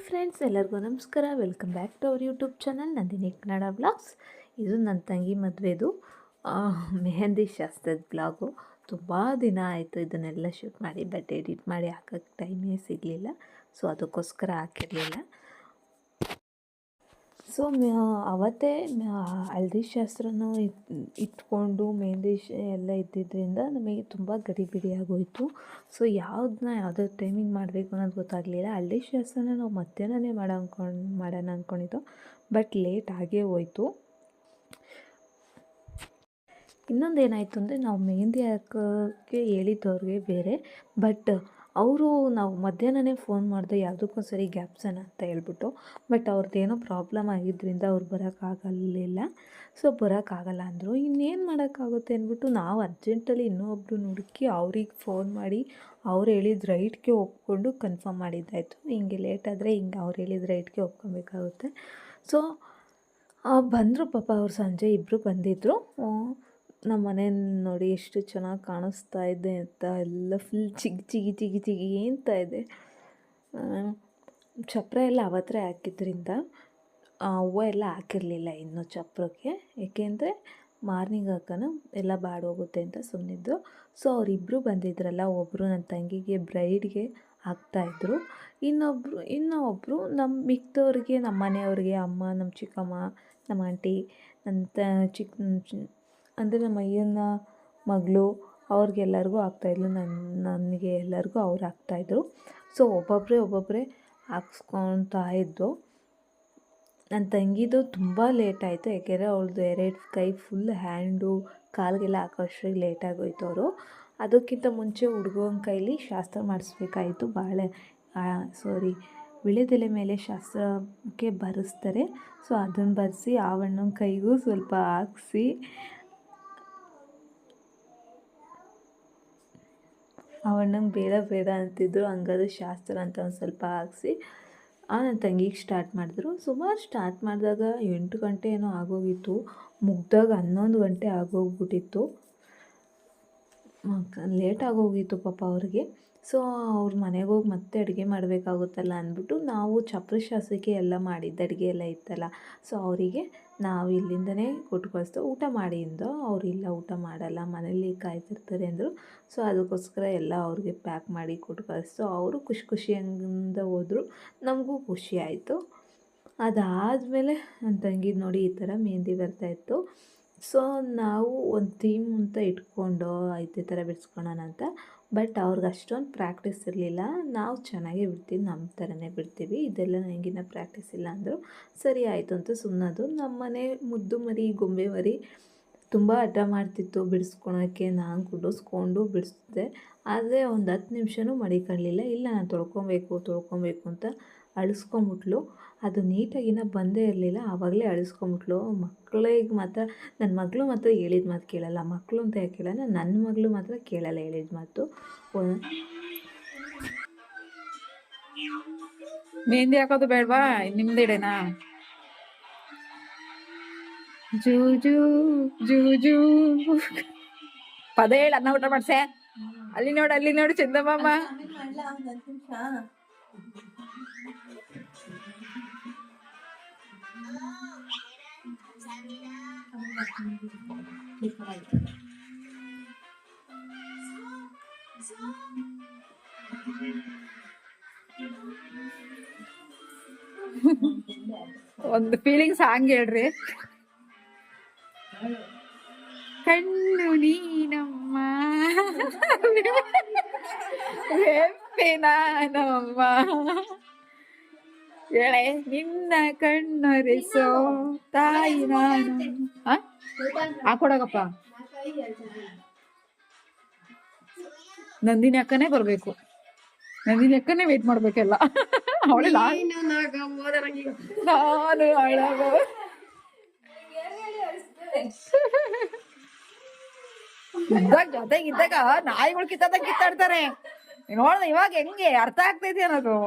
Friends, ಎಲ್ಲರಿಗೂ ನಮಸ್ಕಾರ. Welcome back to our YouTube channel Nandini Kannada vlogs. ಇದು ನನ್ನ ತಂಗಿ ಮದುವೆದು ಮೆಹಂದಿ ಶಾಸ್ತ್ರದ ಬ್ಲಾಗು. ತುಂಬ ದಿನ ಆಯಿತು ಇದನ್ನೆಲ್ಲ ಶೂಟ್ ಮಾಡಿ, ಬಟ್ ಎಡಿಟ್ ಮಾಡಿ ಹಾಕೋಕ್ಕೆ ಟೈಮೇ ಸಿಗಲಿಲ್ಲ. ಸೊ ಅದಕ್ಕೋಸ್ಕರ ಹಾಕಿರಲಿಲ್ಲ. ಸೊ ಅವತ್ತೇ ಹಲ್ದಿ ಶಾಸ್ತ್ರನೂ ಇಟ್ಕೊಂಡು ಮೆಹಂದಿ ಎಲ್ಲ ಇದ್ದಿದ್ದರಿಂದ ನಮಗೆ ತುಂಬ ಗಡಿಬಿಡಿ ಆಗೋಯಿತು. ಸೊ ಯಾವುದೋ ಟೈಮಿಂಗ್ ಮಾಡಬೇಕು ಅನ್ನೋದು ಗೊತ್ತಾಗಲಿಲ್ಲ. ಹಲ್ದಿ ಶಾಸ್ತ್ರನ ನಾವು ಮಧ್ಯಾಹ್ನನೇ ಮಾಡೋಣ ಅಂದ್ಕೊಂಡಿದ್ದು, ಬಟ್ ಲೇಟ್ ಆಗೇ ಹೋಯಿತು. ಇನ್ನೊಂದು ಏನಾಯಿತು ಅಂದರೆ, ನಾವು ಮೆಹಂದಿ ಹಾಕೋಕ್ಕೆ ಹೇಳಿದ್ದವ್ರಿಗೆ ಬೇರೆ, ಬಟ್ ಅವರು ನಾವು ಮಧ್ಯಾಹ್ನನೇ ಫೋನ್ ಮಾಡಿದೆ ಯಾವುದಕ್ಕೂ ಸರಿ ಗ್ಯಾಪ್ಸನ ಅಂತ ಹೇಳ್ಬಿಟ್ಟು. ಬಟ್ ಅವ್ರದ್ದೇನೋ ಪ್ರಾಬ್ಲಮ್ ಆಗಿದ್ದರಿಂದ ಅವ್ರು ಬರೋಕ್ಕಾಗಲಿಲ್ಲ. ಸೊ ಬರೋಕ್ಕಾಗಲ್ಲ ಅಂದರು. ಇನ್ನೇನು ಮಾಡೋಕ್ಕಾಗುತ್ತೆ ಅಂದ್ಬಿಟ್ಟು ನಾವು ಅರ್ಜೆಂಟಲ್ಲಿ ಇನ್ನೊಬ್ರು ಹುಡುಕಿ ಅವ್ರಿಗೆ ಫೋನ್ ಮಾಡಿ ಅವ್ರು ಹೇಳಿದ ರೈಟ್ಗೆ ಒಪ್ಕೊಂಡು ಕನ್ಫರ್ಮ್ ಮಾಡಿದ್ದಾಯಿತು. ಹಿಂಗೆ ಲೇಟ್ ಆದರೆ ಹಿಂಗೆ ಅವ್ರು ಹೇಳಿದ ರೈಟ್ಗೆ ಒಪ್ಕೊಬೇಕಾಗುತ್ತೆ. ಸೊ ಬಂದರು ಪಾಪ. ಅವ್ರು ಸಂಜೆ ಇಬ್ಬರು ಬಂದಿದ್ದರು. ನಮ್ಮ ಮನೇಲಿ ನೋಡಿ ಎಷ್ಟು ಚೆನ್ನಾಗಿ ಕಾಣಿಸ್ತಾ ಇದೆ ಅಂತ, ಎಲ್ಲ ಫುಲ್ ಚಿಗಿ ಅಂತ ಇದೆ. ಚಪ್ಪರ ಎಲ್ಲ ಅವತ್ತೇ ಹಾಕಿದ್ರಿಂದ ಹೂವು ಎಲ್ಲ ಹಾಕಿರಲಿಲ್ಲ ಇನ್ನು ಚಪ್ಪರಕ್ಕೆ. ಏಕೆಂದರೆ ಮಾರ್ನಿಂಗ್ ಹಾಕೋಣ ಎಲ್ಲ ಬಾಡೋಗುತ್ತೆ ಅಂತ ಸುಮ್ಮನಿದ್ದು. ಸೊ ಅವರಿಬ್ಬರು ಬಂದಿದ್ರಲ್ಲ, ಒಬ್ಬರು ನನ್ನ ತಂಗಿಗೆ ಬ್ರೈಡ್ಗೆ ಹಾಕ್ತಾಯಿದ್ರು, ಇನ್ನೊಬ್ಬರು ನಮ್ಮ ಮಿಕ್ದವ್ರಿಗೆ, ನಮ್ಮ ಮನೆಯವ್ರಿಗೆ, ಅಮ್ಮ, ನಮ್ಮ ಚಿಕ್ಕಮ್ಮ, ನಮ್ಮ ಆಂಟಿ, ಅಂದರೆ ನಮ್ಮ ಅಯ್ಯನ ಮಗಳು, ಅವ್ರಿಗೆಲ್ಲರಿಗೂ ಆಗ್ತಾಯಿದ್ರು. ನನಗೆ ಎಲ್ಲರಿಗೂ ಅವ್ರು ಹಾಕ್ತಾಯಿದ್ರು. ಸೊ ಒಬ್ಬೊಬ್ಬರೇ ಹಾಕ್ಸ್ಕೊತಾ ಇದ್ದು. ನನ್ನ ತಂಗಿದು ತುಂಬ ಲೇಟ್ ಆಯಿತು, ಯಾಕೆಂದರೆ ಅವಳದು 2 ಕೈ ಫುಲ್ ಹ್ಯಾಂಡು ಕಾಲಿಗೆಲ್ಲ ಹಾಕೋಷ್ಟ್ರಿಗೆ ಲೇಟಾಗೋಯ್ತು. ಅವರು ಅದಕ್ಕಿಂತ ಮುಂಚೆ ಹುಡುಗನ ಕೈಲಿ ಶಾಸ್ತ್ರ ಮಾಡಿಸ್ಬೇಕಾಯಿತು. ವಿಳ್ಯದೆಲೆ ಮೇಲೆ ಶಾಸ್ತ್ರಕ್ಕೆ ಬರೆಸ್ತಾರೆ. ಸೊ ಅದನ್ನು ಬರೆಸಿ ಆವಣ್ಣನ ಕೈಗೂ ಸ್ವಲ್ಪ ಹಾಕ್ಸಿ, ಅವಣ್ಣಂಗೆ ಬೇಡ ಅಂತಿದ್ರು. ಹಂಗಾದ್ರೆ ಶಾಸ್ತ್ರ ಅಂತ ಒಂದು ಸ್ವಲ್ಪ ಹಾಕ್ಸಿ ನನ್ನ ತಂಗಿಗೆ ಸ್ಟಾರ್ಟ್ ಮಾಡಿದ್ರು. ಸುಮಾರು ಸ್ಟಾರ್ಟ್ ಮಾಡಿದಾಗ 8 ಗಂಟೆ ಏನೋ ಆಗೋಗಿತ್ತು, ಮುಗ್ದಾಗ 11 ಗಂಟೆ ಆಗೋಗ್ಬಿಟ್ಟಿತ್ತು. ಲೇಟ್ ಆಗೋಗಿತ್ತು ಪಾಪ ಅವ್ರಿಗೆ. ಸೊ ಅವ್ರ ಮನೆಗೆ ಹೋಗಿ ಮತ್ತೆ ಅಡುಗೆ ಮಾಡಬೇಕಾಗುತ್ತಲ್ಲ ಅಂದ್ಬಿಟ್ಟು ನಾವು ಚಪ್ಪರ ಶಾಸ್ತ್ರಕ್ಕೆ ಎಲ್ಲ ಮಾಡಿದ್ದು ಅಡುಗೆ ಎಲ್ಲ ಇತ್ತಲ್ಲ. ಸೊ ಅವರಿಗೆ ನಾವು ಇಲ್ಲಿಂದನೇ ಕೊಟ್ಟು ಕಳಿಸ್ತು. ಊಟ ಮಾಡಿ ಅಂದು. ಅವರಿಲ್ಲ, ಊಟ ಮಾಡಲ್ಲ, ಮನೇಲಿ ಕಾಯ್ತಿರ್ತಾರೆ ಅಂದರು. ಸೊ ಅದಕ್ಕೋಸ್ಕರ ಎಲ್ಲ ಅವ್ರಿಗೆ ಪ್ಯಾಕ್ ಮಾಡಿ ಕೊಟ್ಟು ಕಳಿಸ್ತು. ಅವರು ಖುಷಿಯಿಂದ ಹೋದರು. ನಮಗೂ ಖುಷಿ ಆಯಿತು. ಅದಾದಮೇಲೆ ನನ್ನ ತಂಗಿದು ನೋಡಿ ಈ ಥರ ಮೆಹಂದಿ ಬರ್ತಾಯಿತ್ತು. ಸೊ ನಾವು ಒಂದು ಥೀಮ್ ಅಂತ ಇಟ್ಕೊಂಡು ಇದೇ ಥರ ಬಿಡಿಸ್ಕೊಳ್ಳೋಣ ಅಂತ. ಬಟ್ ಅವ್ರಿಗೆ ಅಷ್ಟೊಂದು ಪ್ರಾಕ್ಟೀಸ್ ಇರಲಿಲ್ಲ. ನಾವು ಚೆನ್ನಾಗೇ ಬಿಡ್ತೀವಿ, ನಮ್ಮ ಥರನೇ ಬಿಡ್ತೀವಿ, ಇದೆಲ್ಲ ನನಗಿನ್ನ ಪ್ರಾಕ್ಟೀಸ್ ಇಲ್ಲ ಅಂದರು. ಸರಿ ಆಯಿತು ಅಂತ ಸುಮ್ಮನದು. ನಮ್ಮ ಮನೆ ಮುದ್ದು ಮರಿ, ಗೊಂಬೆ ಮರಿ ತುಂಬ ಹಠ ಮಾಡ್ತಿತ್ತು ಬಿಡಿಸ್ಕೊಳೋಕ್ಕೆ. ನಾನು ಕುಡಿಸ್ಕೊಂಡು ಬಿಡಿಸ್ದೆ, ಆದರೆ ಒಂದು 10 ನಿಮಿಷನೂ ಮಡಿಕೊಳ್ಳಲಿಲ್ಲ. ಇಲ್ಲ, ನಾನು ತೊಳ್ಕೊಬೇಕು ಅಂತ ಅಳಿಸ್ಕೊಂಬಿಟ್ಲು. ಅದು ನೀಟಾಗಿನ ಬಂದೇ ಇರಲಿಲ್ಲ, ಆವಾಗಲೇ ಅಳಿಸ್ಕೊಂಬಿಟ್ಲು. ಮಕ್ಕಳಿಗೆ ಮಾತ್ರ, ನನ್ನ ಮಗಳು ಮಾತ್ರ ಹೇಳಿದ ಮಾತು ಕೇಳಲ್ಲ. ಮಕ್ಕಳು ಅಂತ ಯಾಕೆ ಕೇಳಲ್ಲ, ನನ್ನ ಮಗಳು ಮಾತ್ರ ಕೇಳಲ್ಲ ಹೇಳಿದ ಮಾತು. ಮೆಹಂದಿ ಹಾಕೋದು ಬೇಡವಾ? ನಿಮ್ದಿಡೇನಾ? ಜೂಜು ಜೂಜು ಪದ ಹೇಳ, ಅನ್ನ ಊಟ ಮಾಡ್ಸೆ. ಅಲ್ಲಿ ನೋಡಿ ಚಂದಮ್ಮ. ಒಂದು ಫೀಲಿಂಗ್ ಸಾಂಗ್ ಹೇಳ್ರಿ. ಕಣ್ಣು ನೀನಮ್ಮ, ನಾನಮ್ಮ, ಹೇಳೆ ನಿನ್ನ ಕಣ್ಣೊರೆಸೋ ತಾಯಿ ನಾನು. ಹಾಕೊಡಗಪ್ಪ. ನಂದಿನಿ ಅಕ್ಕನೇ ಬರ್ಬೇಕು, ನಂದಿನಿ ಅಕ್ಕನೇ ವೇಟ್ ಮಾಡ್ಬೇಕೆಲ್ಲ. ಅವಳೆ ನಾನು ಅಳಗೋ ಜೊತೆಗಿದ್ದಾಗ ನಾಯಿಗಳು ಕಿತ್ತಾಡ್ತಾರೆ ನೋಡ್ದ. ಇವಾಗ ಹೆಂಗೆ ಅರ್ಥ ಆಗ್ತೈತಿ ಅನ್ನೋದು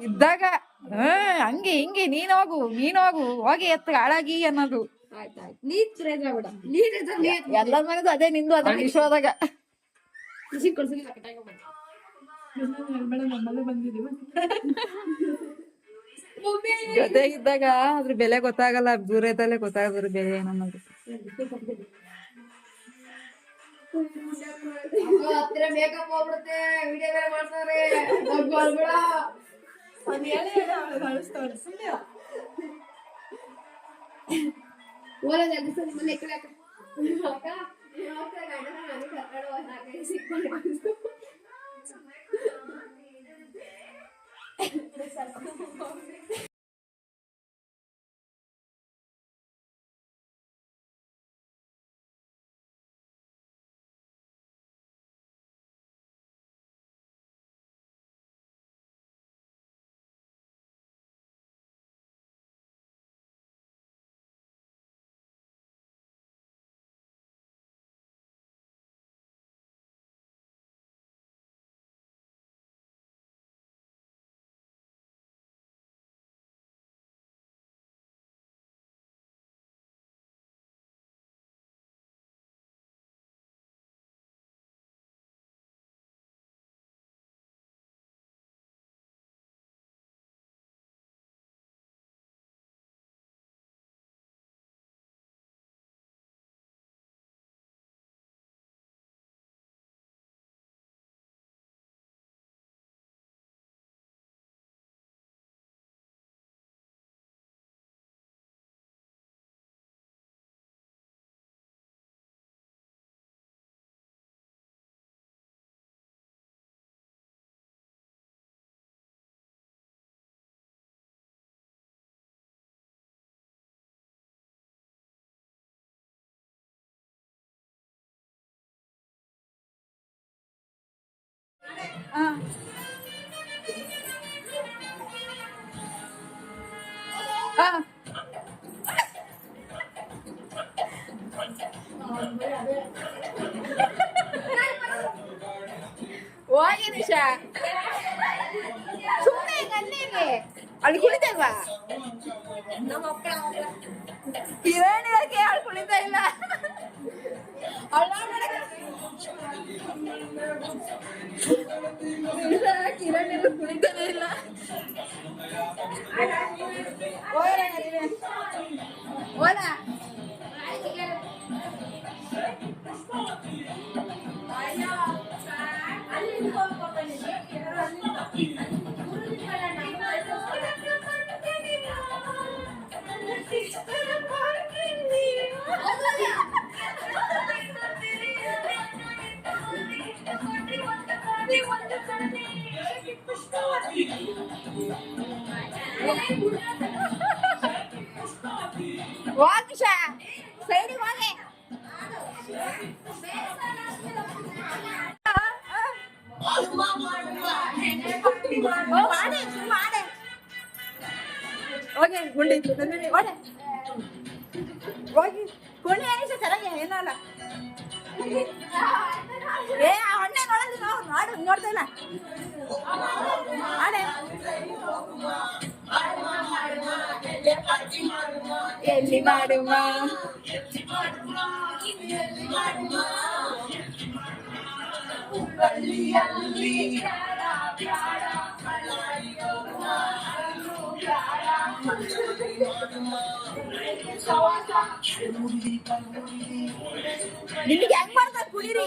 ಇದ್ದಾಗ. ಹಂಗೆ ಹಿಂಗೆ ನೀನ್ ಹೋಗು ಹೋಗಿ ಎತ್ತ ಹಾಳಾಗಿ ಅನ್ನೋದು. ಎಲ್ಲರ ಮನೆದು ಅದೇ, ನಿಂದು ಅದೇ ವಿಶ್ವದಾಗ. ಜೊತೆಗಿದ್ದಾಗ ಅದ್ರ ಬೆಲೆ ಗೊತ್ತಾಗಲ್ಲ, ದೂರ ಇದ್ದಲ್ಲೇ ಗೊತ್ತಾಗೋದ್ರ ಬೆಲೆ ಏನನ್ನೋದು. ಹತ್ತಿರ ಮೇಕಪ್ ಹೋಗ್ಬಿಡುತ್ತೆ, ವಿಡಿಯೋ ಬೇರೆ ಮಾಡ್ತಾರೆ. ಓಲಾ ಜಲ್ದಿ ಸರ್ ನಿಮ್ಮನ್ನ ಎಕ್ಕಡಾಕ ಹೋಗಿ ನಿಶಾ, ಸುಮ್ಮನೆ ಗನ್ನಿಗೆ ಅಲ್ಲಿ ಕುಳಿತಲ್ವಾ ಕಿರಣ್ ಯಾಕೆ ಅವಳು ಕುಳಿತಾ ಇಲ್ಲ? ಕಿರಣ್ ಎಲ್ಲ ಕುಳಿತಾನೆ ಇಲ್ಲ. ಓಲಾ ವಾಕಿಶ ಸೈಡಿಗೆ ಹೋಗಿ. ಹೋಗಿ ಗುಂಡಿ ಓಡೆ ಹೋಗಿ ಗುಂಡಿ ಏನಿಸ ಚೆನ್ನಾಗಿ ಏನಲ್ಲ. ಏ ಅಣ್ಣೆ ನೋಡಲ್ಲ, ನಾವು ನೋಡ್ತಾ ಇಲ್ಲ. ಆಡೆ ಎಲ್ಲಿ ಮಾಡುವ ನಿಮಗೆ ಹೆಂಗ್ ಮಾಡ್ತಾರೆ ಕುಡೀರಿ.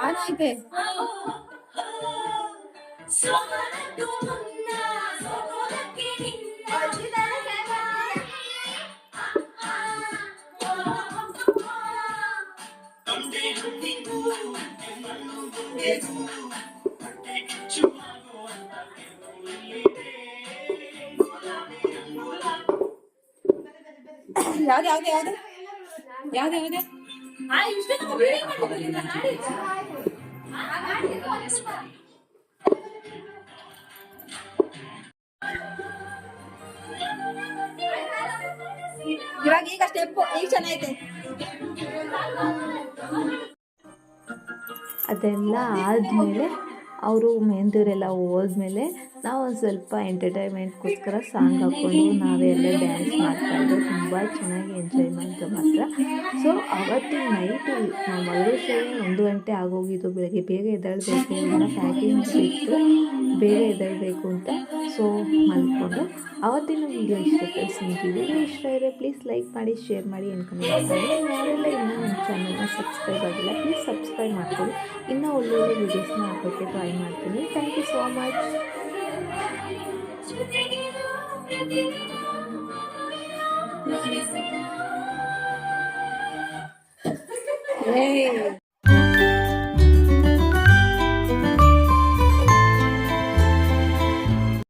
ಆನ್ ಐತೆ ಯಾವ್ದು ಯಾವ್ದು ಯಾವ್ದು ಯಾವ್ದು ಯಾವ್ದು ಇವಾಗ ಈಗ ಸ್ಟೆಪ್ ಈಗ ಚೆನ್ನಾಗೈತೆ. ಅದೆಲ್ಲ ಆದಮೇಲೆ ಅವರು ಮೆಹಂದಿಯವರೆಲ್ಲ ಹೋದ್ಮೇಲೆ ನಾವು ಒಂದು ಸ್ವಲ್ಪ ಎಂಟರ್ಟೈನ್ಮೆಂಟ್ಗೋಸ್ಕರ ಸಾಂಗ್ ಹಾಕ್ಕೊಂಡು ನಾವೆಲ್ಲ ಡ್ಯಾನ್ಸ್ ಮಾಡ್ತಾಯಿದ್ದು ತುಂಬ ಚೆನ್ನಾಗಿ ಎಂಜಾಯ್ ಮಾಡಿದ್ದು ಮಾತ್ರ. ಸೊ ಅವತ್ತಿನ ನೈಟು ನಾವು ಮಲಗೋಷ್ಟರಲ್ಲಿ 1 ಗಂಟೆ ಆಗೋಗಿದ್ದು. ಬೆಳಗ್ಗೆ ಬೇಗ ಎದ್ದೇಳಬೇಕು, ಇನ್ನು ಪ್ಯಾಕಿಂಗ್ಸ್ ಇತ್ತು, ಬೇಗ ಎದ್ದೇಳಬೇಕು ಅಂತ. ಸೊ ಮಲ್ಕೊಂಡು ಅವತ್ತಿನ ವೀಡಿಯೋ ಇಷ್ಟ ಫ್ರೆಂಡ್ಸ್. ನಿಮಗೆ ವಿಡಿಯೋ ಇಷ್ಟ ಇದ್ದರೆ ಪ್ಲೀಸ್ ಲೈಕ್ ಮಾಡಿ, ಶೇರ್ ಮಾಡಿ, ಕಮೆಂಟ್ ಮಾಡಿ. ಯಾರೆಲ್ಲ ಇನ್ನೂ ನಮ್ಮ ಚಾನಲ್ನ ಸಬ್ಸ್ಕ್ರೈಬ್ ಆಗಿಲ್ಲ ಪ್ಲೀಸ್ ಸಬ್ಸ್ಕ್ರೈಬ್ ಮಾಡ್ಕೊಳ್ಳಿ. ಇನ್ನೂ ಒಳ್ಳೊಳ್ಳೆ ವೀಡಿಯೋಸ್ನ ಹಾಕೋಕ್ಕೆ ಟ್ರೈ ಮಾಡ್ತೀನಿ. Thank you so much.